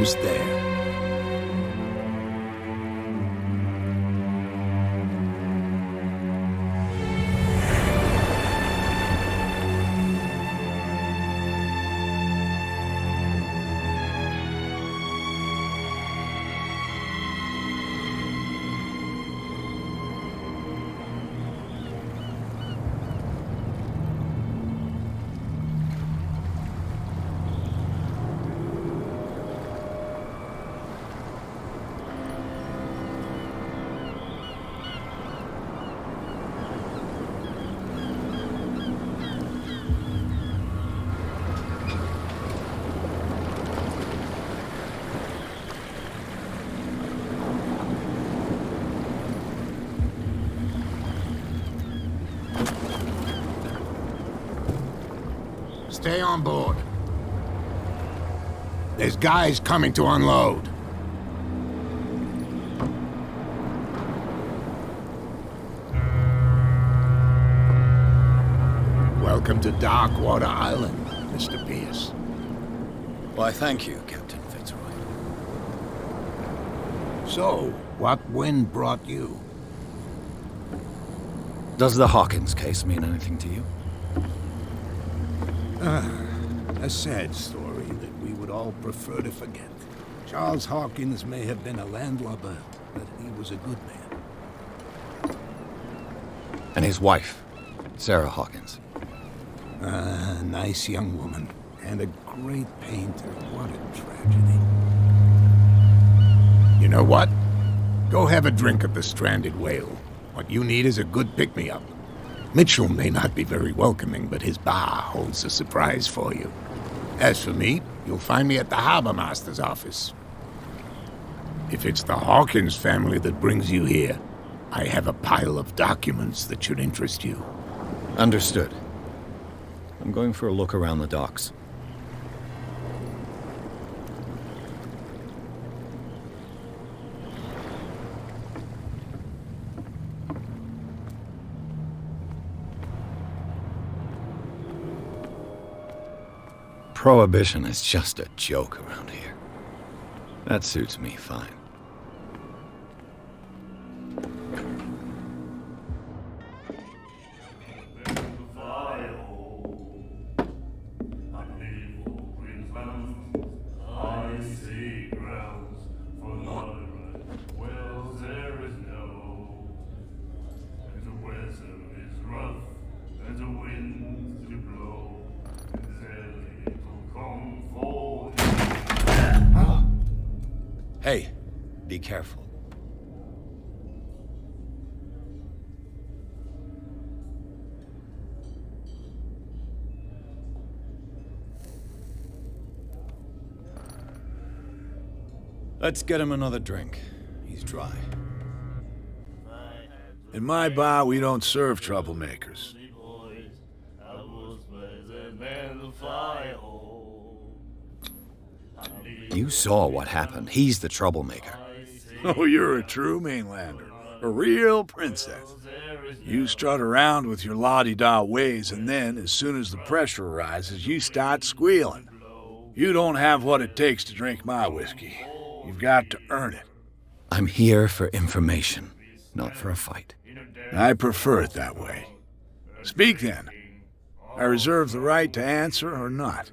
almost there. Stay on board. There's guys coming to unload. Welcome to Darkwater Island, Mr. Pierce. Why, thank you, Captain Fitzroy. So, what wind brought you? Does the Hawkins case mean anything to you? A sad story that we would all prefer to forget. Charles Hawkins may have been a landlubber, but he was a good man. And his wife, Sarah Hawkins. A nice young woman, and a great painter. What a tragedy. You know what? Go have a drink at the Stranded Whale. What you need is a good pick-me-up. Mitchell may not be very welcoming, but his bar holds a surprise for you. As for me, you'll find me at the Harbor Master's office. If it's the Hawkins family that brings you here, I have a pile of documents that should interest you. Understood. I'm going for a look around the docks. Prohibition is just a joke around here. That suits me fine. Hey, be careful. Let's get him another drink. He's dry. In my bar, we don't serve troublemakers. You saw what happened. He's the troublemaker. Oh, you're a true mainlander. A real princess. You strut around with your la-di-da ways, and then, as soon as the pressure rises, you start squealing. You don't have what it takes to drink my whiskey. You've got to earn it. I'm here for information, not for a fight. I prefer it that way. Speak then. I reserve the right to answer or not.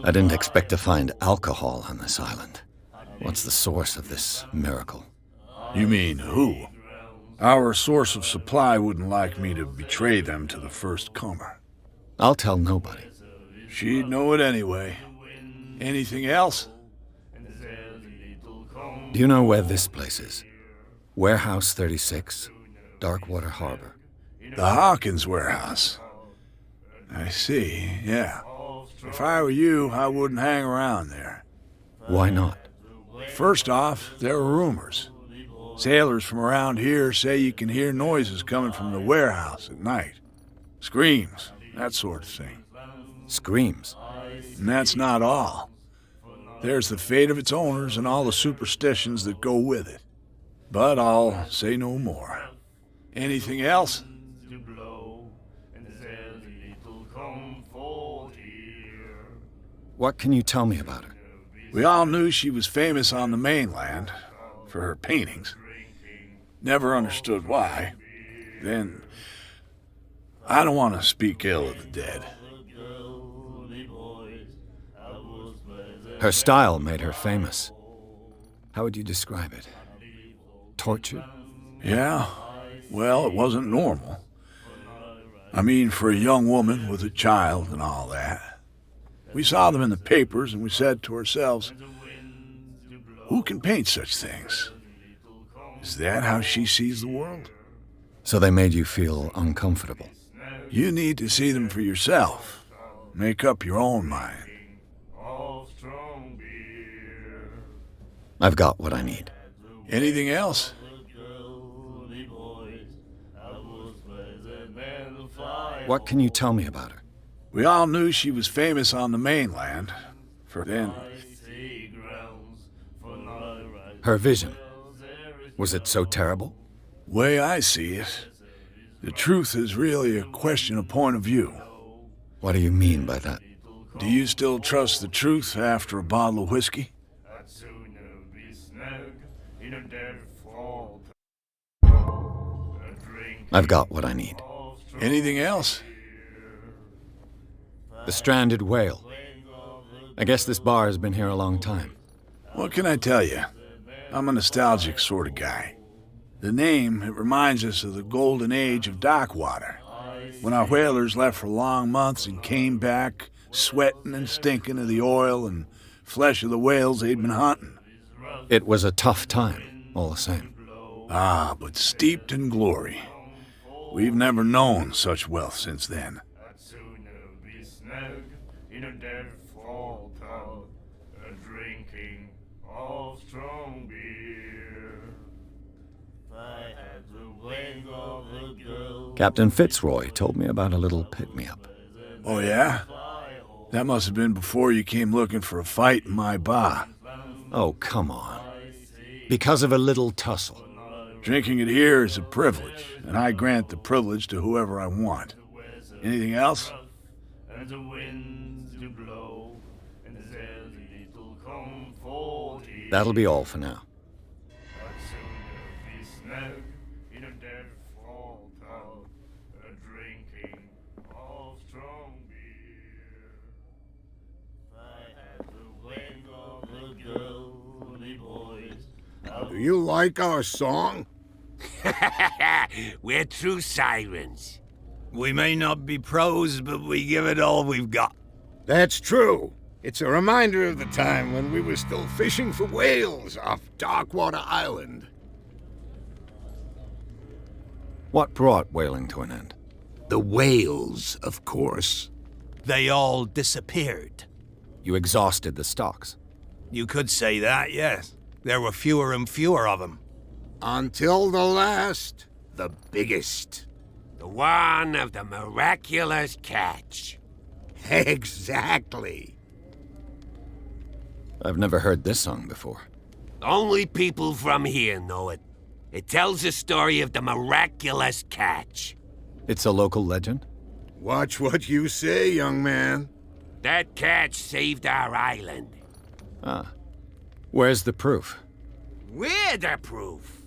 I didn't expect to find alcohol on this island. What's the source of this miracle? You mean who? Our source of supply wouldn't like me to betray them to the first comer. I'll tell nobody. She'd know it anyway. Anything else? Do you know where this place is? Warehouse 36, Darkwater Harbor. The Hawkins warehouse. I see, yeah. If I were you, I wouldn't hang around there. Why not? First off, there are rumors. Sailors from around here say you can hear noises coming from the warehouse at night. Screams, that sort of thing. Screams? And that's not all. There's the fate of its owners and all the superstitions that go with it. But I'll say no more. Anything else? What can you tell me about her? We all knew she was famous on the mainland for her paintings. Never understood why. Then, I don't want to speak ill of the dead. Her style made her famous. How would you describe it? Tortured? Yeah, well, it wasn't normal. I mean, for a young woman with a child and all that. We saw them in the papers and we said to ourselves, who can paint such things? Is that how she sees the world? So they made you feel uncomfortable. You need to see them for yourself. Make up your own mind. I've got what I need. Anything else? What can you tell me about her? We all knew she was famous on the mainland. For then, Her vision. Was it so terrible? way I see it, the truth is really a question of point of view. What do you mean by that? Do you still trust the truth after a bottle of whiskey? I've got what I need. Anything else? The stranded whale. I guess this bar has been here a long time. What can I tell you? I'm a nostalgic sort of guy. The name, it reminds us of the golden age of Darkwater, when our whalers left for long months and came back sweating and stinking of the oil and flesh of the whales they'd been hunting. It was a tough time, all the same. Ah, but steeped in glory. We've never known such wealth since then. Captain Fitzroy told me about a little pick-me-up. Oh, yeah? That must have been before you came looking for a fight in my bar. Oh, come on. Because of a little tussle. Drinking it here is a privilege, and I grant the privilege to whoever I want. Anything else? That'll be all for now. Do you like our song? We're true sirens. We may not be pros, but we give it all we've got. That's true. It's a reminder of the time when we were still fishing for whales off Darkwater Island. What brought whaling to an end? The whales, of course. They all disappeared. You exhausted the stocks. You could say that, yes. There were fewer and fewer of them. Until the last, the biggest. The one of the miraculous catch. Exactly. I've never heard this song before. Only people from here know it. It tells the story of the miraculous catch. It's a local legend? Watch what you say, young man. That catch saved our island. Ah. Where's the proof? We're the proof.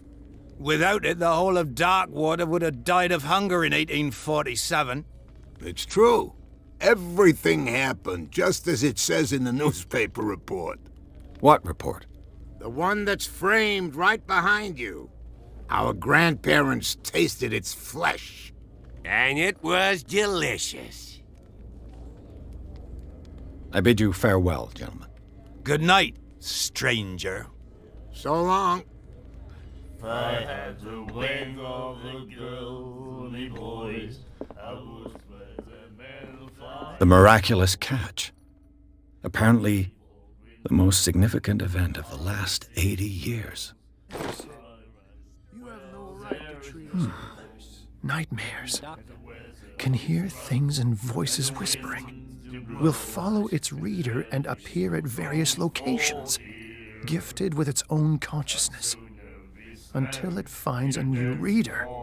Without it, the whole of Darkwater would have died of hunger in 1847. It's true. Everything happened just as it says in the newspaper report. What report? The one that's framed right behind you. Our grandparents tasted its flesh. And it was delicious. I bid you farewell, gentlemen. Good night, stranger. So long. If I had the wing of the girly boys, I would spread the men fly. The miraculous catch. Apparently, the most significant event of the last 80 years. Nightmares. Can hear things and voices whispering. Will follow its reader and appear at various locations, gifted with its own consciousness, until it finds a new reader. The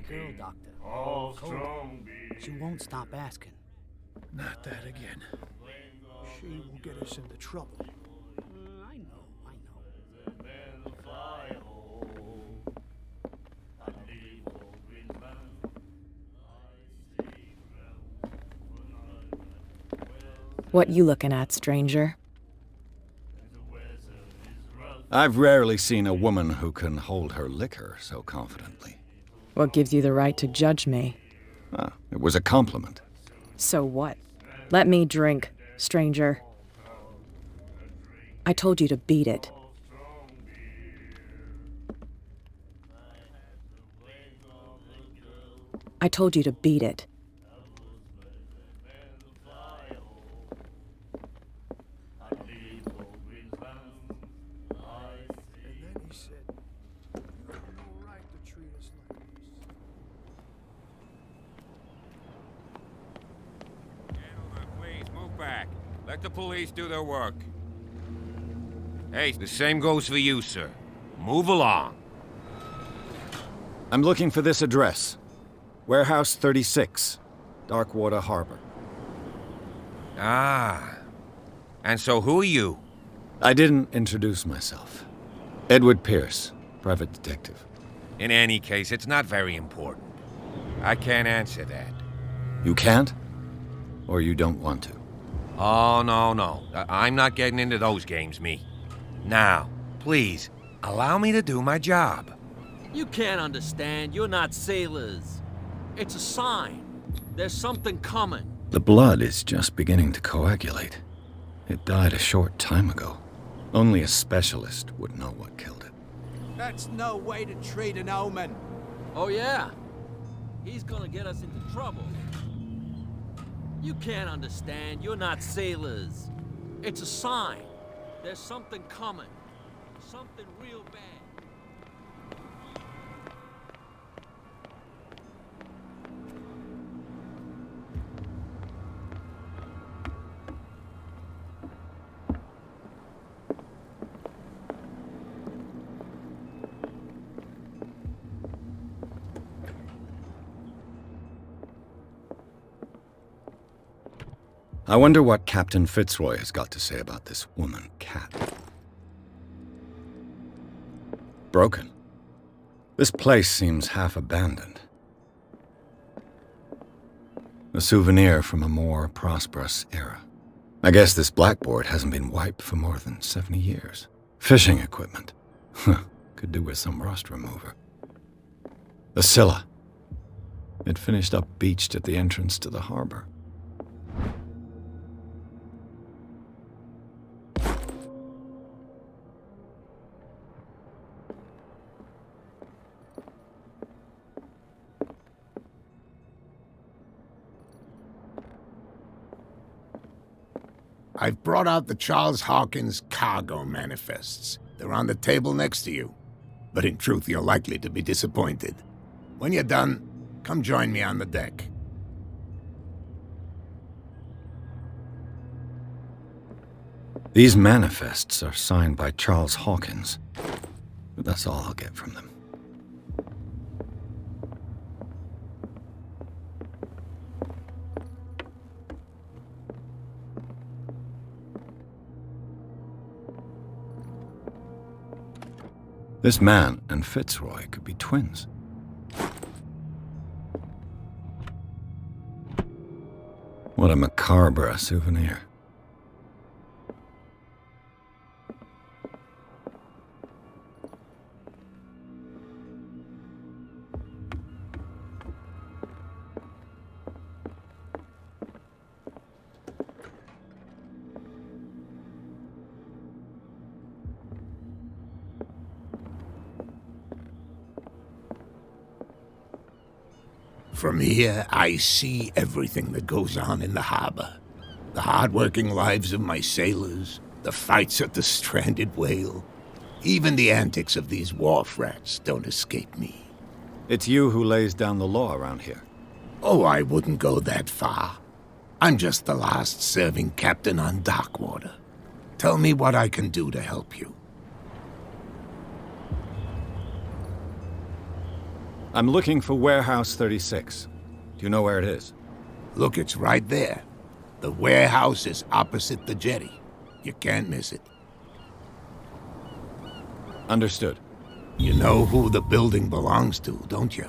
girl doctor. Cold. She won't stop asking. Not that again. She will get us into trouble. I know. What you looking at, stranger? I've rarely seen a woman who can hold her liquor so confidently. What gives you the right to judge me? Ah, it was a compliment. So what? Let me drink, stranger. I told you to beat it. I told you to beat it. And then he said, "You have no right to treat us like this." Gentlemen, please move back. Let the police do their work. Hey, the same goes for you, sir. Move along. I'm looking for this address. Warehouse 36, Darkwater Harbor. Ah. And so who are you? I didn't introduce myself. Edward Pierce, private detective. In any case, it's not very important. I can't answer that. You can't? Or you don't want to? Oh, no. I'm not getting into those games, me. Now, please, allow me to do my job. You can't understand. You're not sailors. It's a sign. There's something coming. The blood is just beginning to coagulate. It died a short time ago. Only a specialist would know what killed it. That's no way to treat an omen. Oh, yeah? He's gonna get us into trouble. You can't understand. You're not sailors. It's a sign. There's something coming. Something real bad. I wonder what Captain Fitzroy has got to say about this woman, Cat. Broken. This place seems half abandoned. A souvenir from a more prosperous era. I guess this blackboard hasn't been wiped for more than 70 years. Fishing equipment. Could do with some rust remover. The Scylla. It finished up beached at the entrance to the harbor. I've brought out the Charles Hawkins cargo manifests. They're on the table next to you. But in truth, you're likely to be disappointed. When you're done, come join me on the deck. These manifests are signed by Charles Hawkins. But that's all I'll get from them. This man and Fitzroy could be twins. What a macabre souvenir. From here, I see everything that goes on in the harbor. The hard-working lives of my sailors, the fights at the stranded whale. Even the antics of these wharf rats don't escape me. It's you who lays down the law around here. Oh, I wouldn't go that far. I'm just the last serving captain on Darkwater. Tell me what I can do to help you. I'm looking for Warehouse 36. Do you know where it is? Look, it's right there. The warehouse is opposite the jetty. You can't miss it. Understood. You know who the building belongs to, don't you?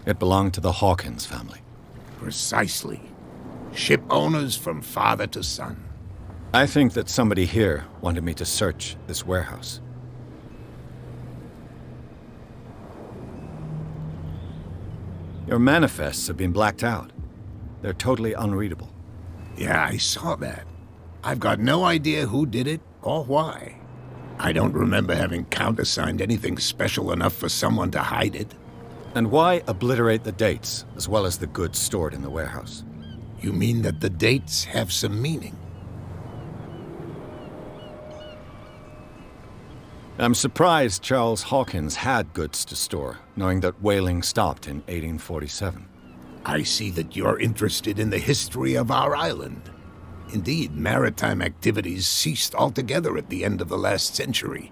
It belonged to the Hawkins family. Precisely. Ship owners from father to son. I think that somebody here wanted me to search this warehouse. Your manifests have been blacked out. They're totally unreadable. Yeah, I saw that. I've got no idea who did it or why. I don't remember having countersigned anything special enough for someone to hide it. And why obliterate the dates, as well as the goods stored in the warehouse? You mean that the dates have some meaning? I'm surprised Charles Hawkins had goods to store, knowing that whaling stopped in 1847. I see that you're interested in the history of our island. Indeed, maritime activities ceased altogether at the end of the last century.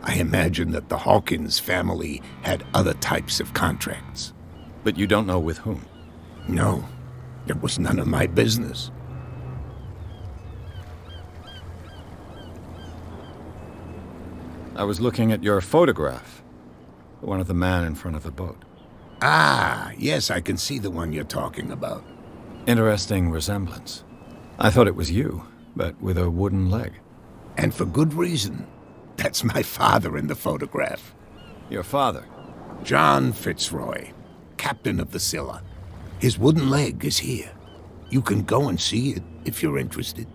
I imagine that the Hawkins family had other types of contracts. But you don't know with whom? No, it was none of my business. I was looking at your photograph, the one of the man in front of the boat. Ah, yes, I can see the one you're talking about. Interesting resemblance. I thought it was you, but with a wooden leg. And for good reason. That's my father in the photograph. Your father? John Fitzroy, captain of the Scylla. His wooden leg is here. You can go and see it if you're interested.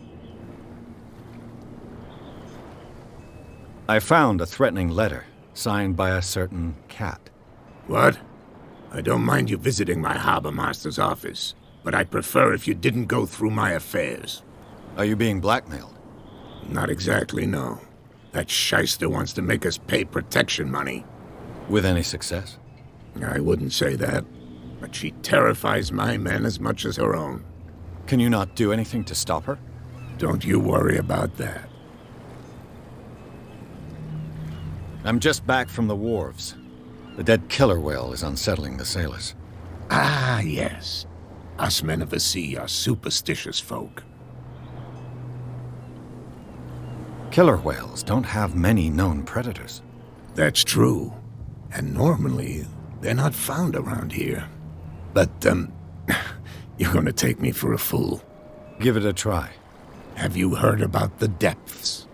I found a threatening letter, signed by a certain cat. What? I don't mind you visiting my harbor master's office, but I'd prefer if you didn't go through my affairs. Are you being blackmailed? Not exactly, no. That shyster wants to make us pay protection money. With any success? I wouldn't say that, but she terrifies my men as much as her own. Can you not do anything to stop her? Don't you worry about that. I'm just back from the wharves. The dead killer whale is unsettling the sailors. Ah, yes. Us men of the sea are superstitious folk. Killer whales don't have many known predators. That's true. And normally, they're not found around here. But, you're gonna take me for a fool. Give it a try. Have you heard about the depths?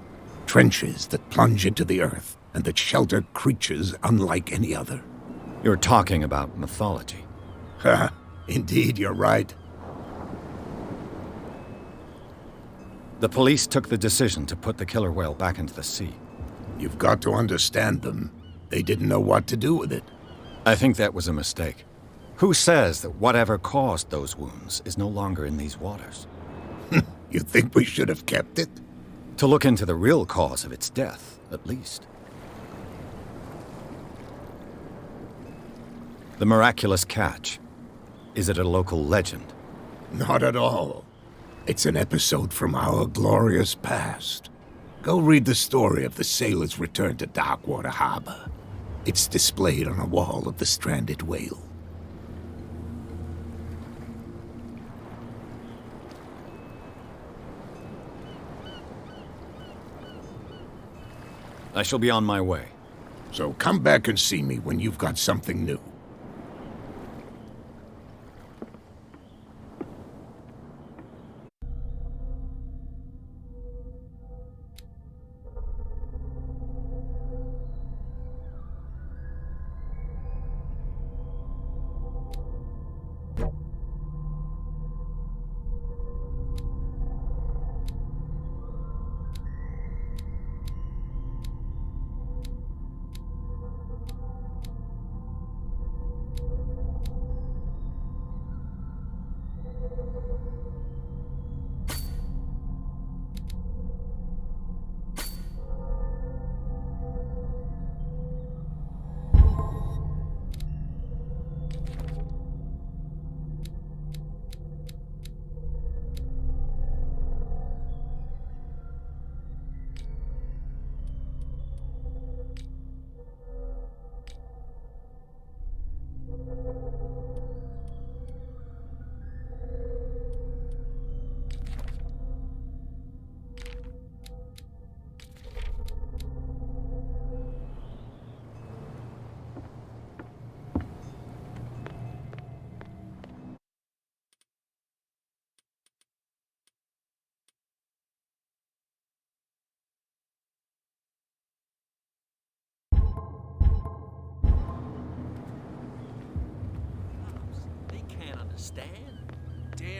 Trenches that plunge into the earth and that shelter creatures unlike any other. You're talking about mythology. Ha! Indeed, you're right. The police took the decision to put the killer whale back into the sea. You've got to understand them. They didn't know what to do with it. I think that was a mistake. Who says that whatever caused those wounds is no longer in these waters? You think we should have kept it? To look into the real cause of its death, at least. The miraculous catch. Is it a local legend? Not at all. It's an episode from our glorious past. Go read the story of the sailor's return to Darkwater Harbor. It's displayed on a wall of the stranded whale. I shall be on my way. So come back and see me when you've got something new.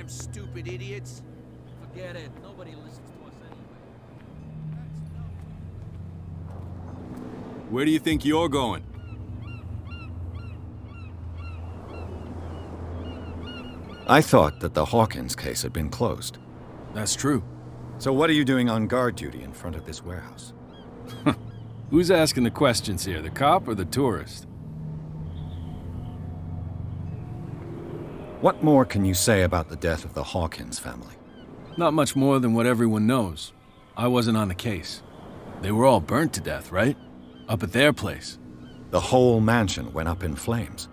Damn stupid idiots. Forget it. Nobody listens to us anyway. Where do you think you're going? I thought that the Hawkins case had been closed. That's true. So what are you doing on guard duty in front of this warehouse? Who's asking the questions here, the cop or the tourist? What more can you say about the death of the Hawkins family? Not much more than what everyone knows. I wasn't on the case. They were all burnt to death, right? Up at their place. The whole mansion went up in flames.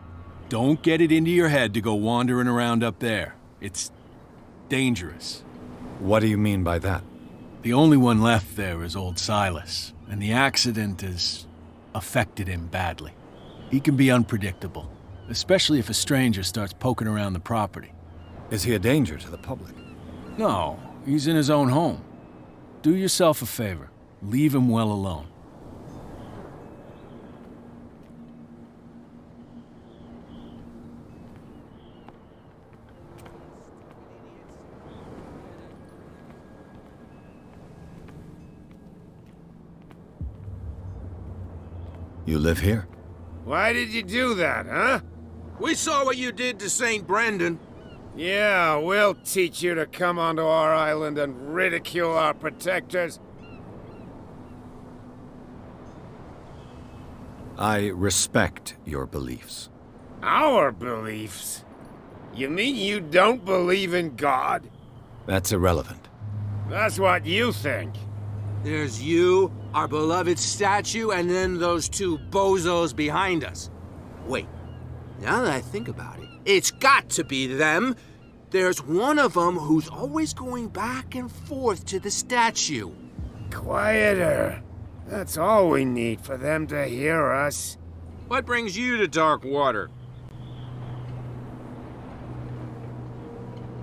Don't get it into your head to go wandering around up there. It's dangerous. What do you mean by that? The only one left there is old Silas, and the accident has affected him badly. He can be unpredictable, especially if a stranger starts poking around the property. Is he a danger to the public? No, he's in his own home. Do yourself a favor. Leave him well alone. You live here? Why did you do that, huh? We saw what you did to St. Brendan. Yeah, we'll teach you to come onto our island and ridicule our protectors. I respect your beliefs. Our beliefs? You mean you don't believe in God? That's irrelevant. That's what you think. There's you, our beloved statue, and then those two bozos behind us. Wait, now that I think about it, it's got to be them. There's one of them who's always going back and forth to the statue. Quieter. That's all we need for them to hear us. What brings you to Darkwater?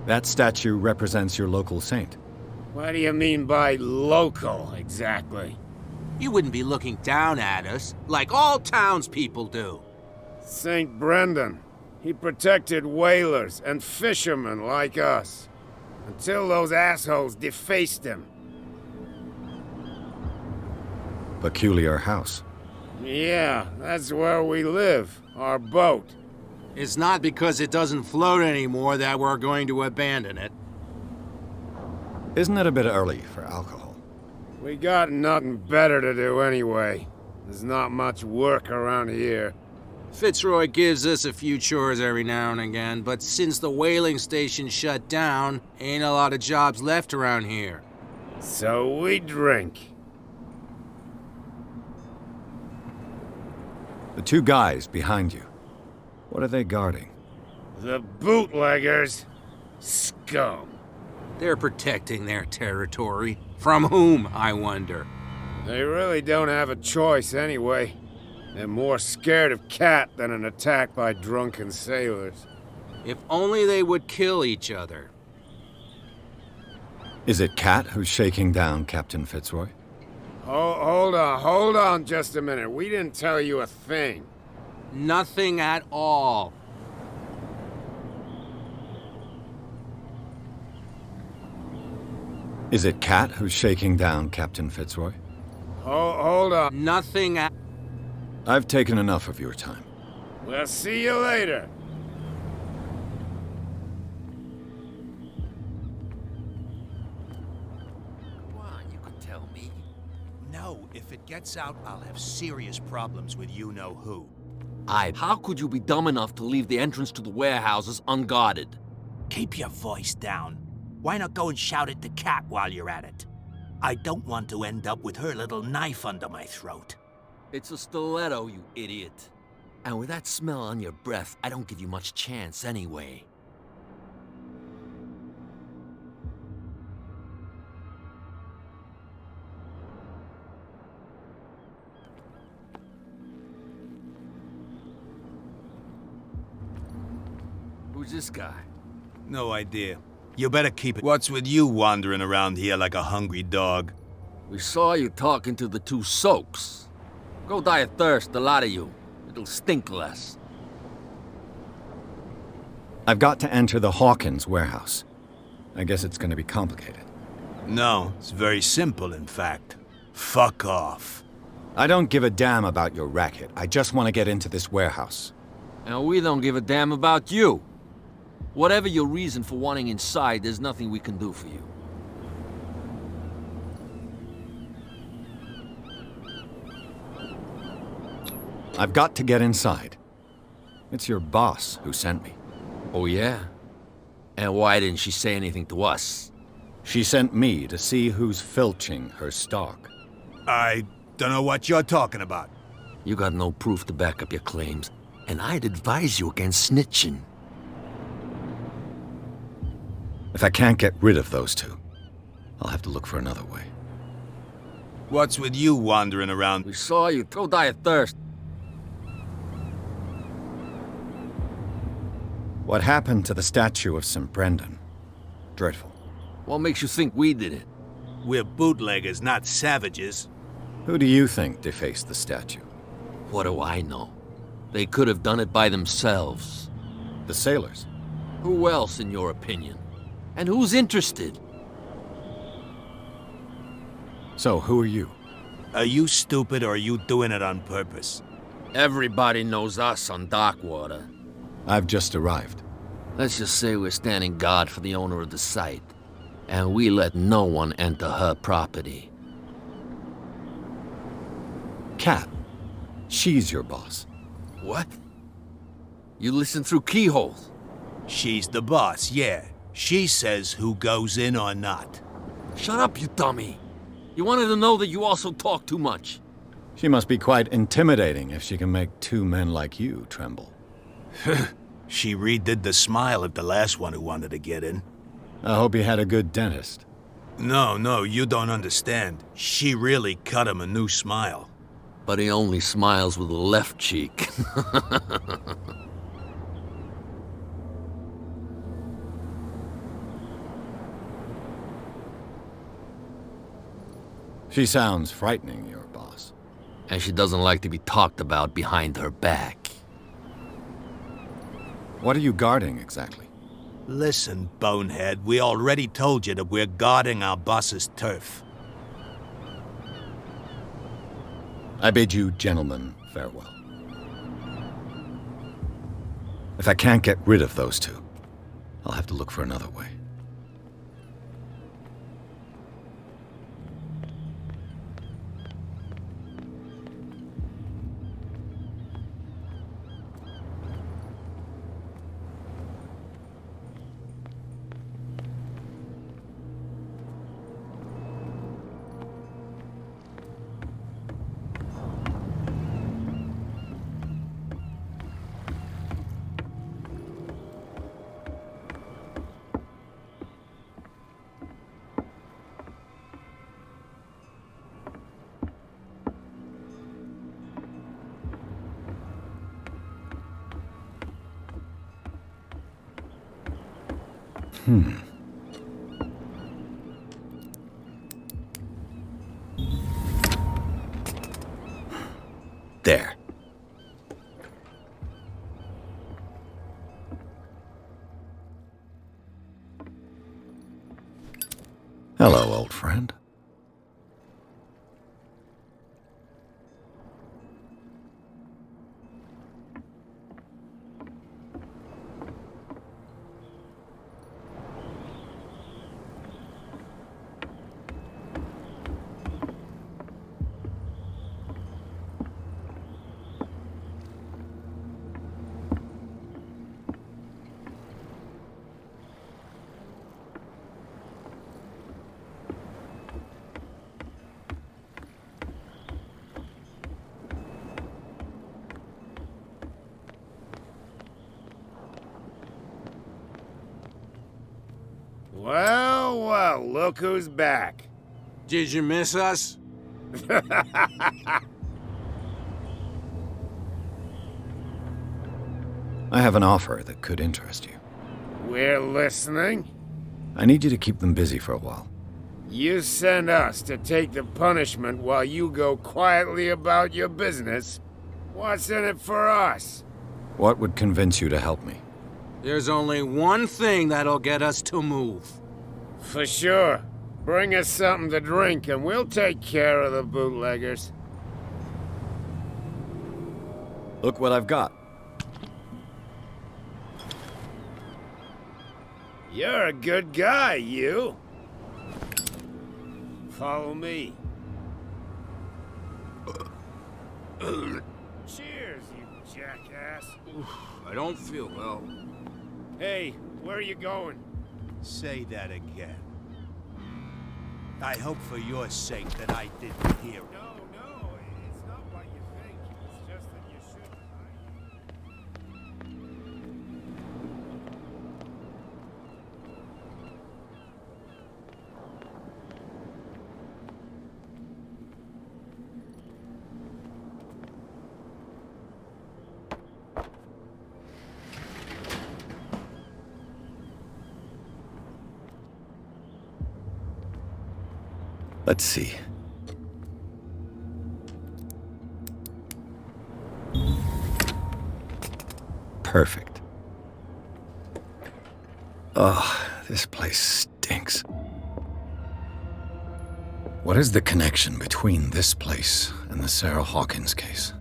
That statue represents your local saint. What do you mean by local, exactly? You wouldn't be looking down at us, like all townspeople do. St. Brendan. He protected whalers and fishermen like us. Until those assholes defaced him. Peculiar house. Yeah, that's where we live. Our boat. It's not because it doesn't float anymore that we're going to abandon it. Isn't it a bit early for alcohol? We got nothing better to do anyway. There's not much work around here. Fitzroy gives us a few chores every now and again, but since the whaling station shut down, ain't a lot of jobs left around here. So we drink. The two guys behind you. What are they guarding? The bootleggers. Scum. They're protecting their territory. From whom, I wonder? They really don't have a choice anyway. They're more scared of Cat than an attack by drunken sailors. If only they would kill each other. Is it Cat who's shaking down Captain Fitzroy? Hold on just a minute. We didn't tell you a thing. Nothing at all. Is it Cat who's shaking down Captain Fitzroy? Hold on. Nothing at... I've taken enough of your time. We'll see you later. Come on, you can tell me. No, if it gets out, I'll have serious problems with you-know-who. How could you be dumb enough to leave the entrance to the warehouses unguarded? Keep your voice down. Why not go and shout at the cat while you're at it? I don't want to end up with her little knife under my throat. It's a stiletto, you idiot. And with that smell on your breath, I don't give you much chance anyway. Who's this guy? No idea. You better keep it. What's with you wandering around here like a hungry dog? We saw you talking to the two soaks. Go die of thirst, the lot of you. It'll stink less. I've got to enter the Hawkins warehouse. I guess it's gonna be complicated. No, it's very simple, in fact. Fuck off. I don't give a damn about your racket. I just want to get into this warehouse. And we don't give a damn about you. Whatever your reason for wanting inside, there's nothing we can do for you. I've got to get inside. It's your boss who sent me. Oh, yeah? And why didn't she say anything to us? She sent me to see who's filching her stock. I don't know what you're talking about. You got no proof to back up your claims, and I'd advise you against snitching. If I can't get rid of those two, I'll have to look for another way. What's with you wandering around? We saw you. Go die of thirst. What happened to the statue of St. Brendan? Dreadful. What makes you think we did it? We're bootleggers, not savages. Who do you think defaced the statue? What do I know? They could have done it by themselves. The sailors? Who else, in your opinion? And who's interested? So, who are you? Are you stupid or are you doing it on purpose? Everybody knows us on Darkwater. I've just arrived. Let's just say we're standing guard for the owner of the site. And we let no one enter her property. Kat. She's your boss. What? You listen through keyholes? She's the boss, yeah. She says who goes in or not. Shut up, you dummy. You wanted to know that you also talk too much. She must be quite intimidating if she can make two men like you tremble. She redid the smile of the last one who wanted to get in. I hope he had a good dentist. No, you don't understand. She really cut him a new smile. But he only smiles with the left cheek. She sounds frightening, your boss. And she doesn't like to be talked about behind her back. What are you guarding, exactly? Listen, bonehead, we already told you that we're guarding our boss's turf. I bid you gentlemen farewell. If I can't get rid of those two, I'll have to look for another way. There. Hello, old friend. Well, look who's back. Did you miss us? I have an offer that could interest you. We're listening. I need you to keep them busy for a while. You send us to take the punishment while you go quietly about your business. What's in it for us? What would convince you to help me? There's only one thing that'll get us to move. For sure. Bring us something to drink and we'll take care of the bootleggers. Look what I've got. You're a good guy, you. Follow me. Cheers, you jackass. I don't feel well. Hey, where are you going? Say that again. I hope for your sake that I didn't hear it. No, it's not what you think. It's just that you shouldn't. Let's see. Perfect. Oh, this place stinks. What is the connection between this place and the Sarah Hawkins case?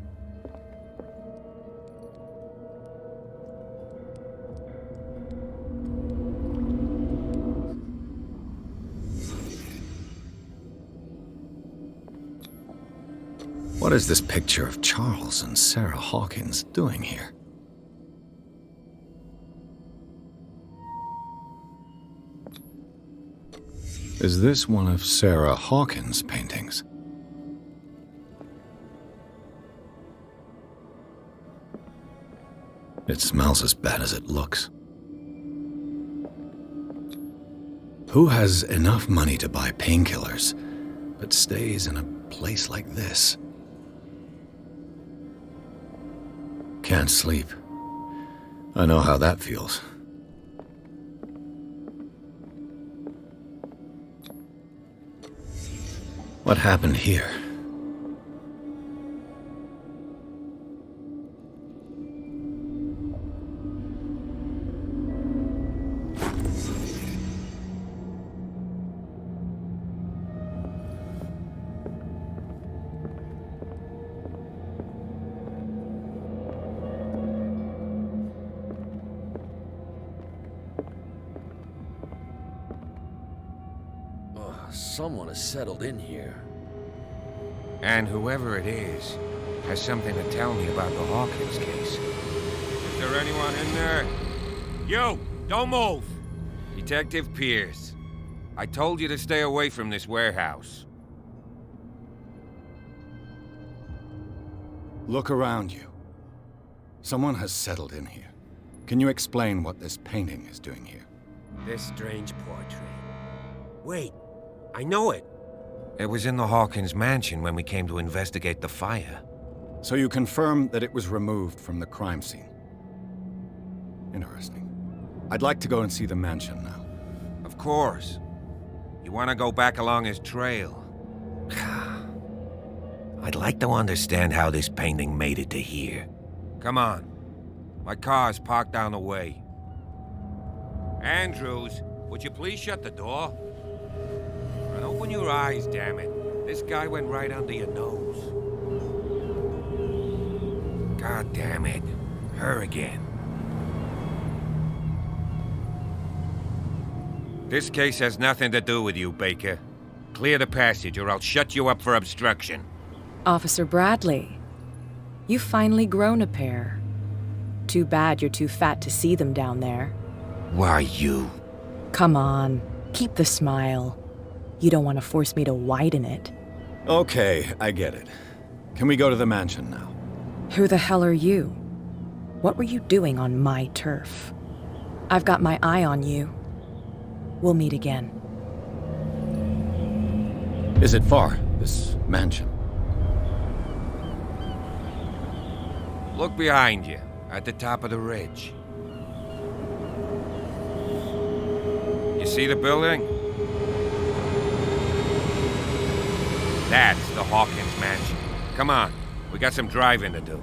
What is this picture of Charles and Sarah Hawkins doing here? Is this one of Sarah Hawkins' paintings? It smells as bad as it looks. Who has enough money to buy painkillers, but stays in a place like this? Can't sleep. I know how that feels. What happened here? Someone has settled in here. And whoever it is has something to tell me about the Hawkins case. Is there anyone in there? You! Don't move! Detective Pierce. I told you to stay away from this warehouse. Look around you. Someone has settled in here. Can you explain what this painting is doing here? This strange portrait. Wait, I know it. It was in the Hawkins mansion when we came to investigate the fire. So you confirm that it was removed from the crime scene? Interesting. I'd like to go and see the mansion now. Of course. You want to go back along his trail? I'd like to understand how this painting made it to here. Come on. My car's parked down the way. Andrews, would you please shut the door? And open your eyes, damn it. This guy went right under your nose. God damn it. Her again. This case has nothing to do with you, Baker. Clear the passage or I'll shut you up for obstruction. Officer Bradley, you've finally grown a pair. Too bad you're too fat to see them down there. Why, you? Come on, keep the smile. You don't want to force me to widen it. Okay, I get it. Can we go to the mansion now? Who the hell are you? What were you doing on my turf? I've got my eye on you. We'll meet again. Is it far, this mansion? Look behind you, at the top of the ridge. You see the building? That's the Hawkins mansion. Come on, we got some driving to do.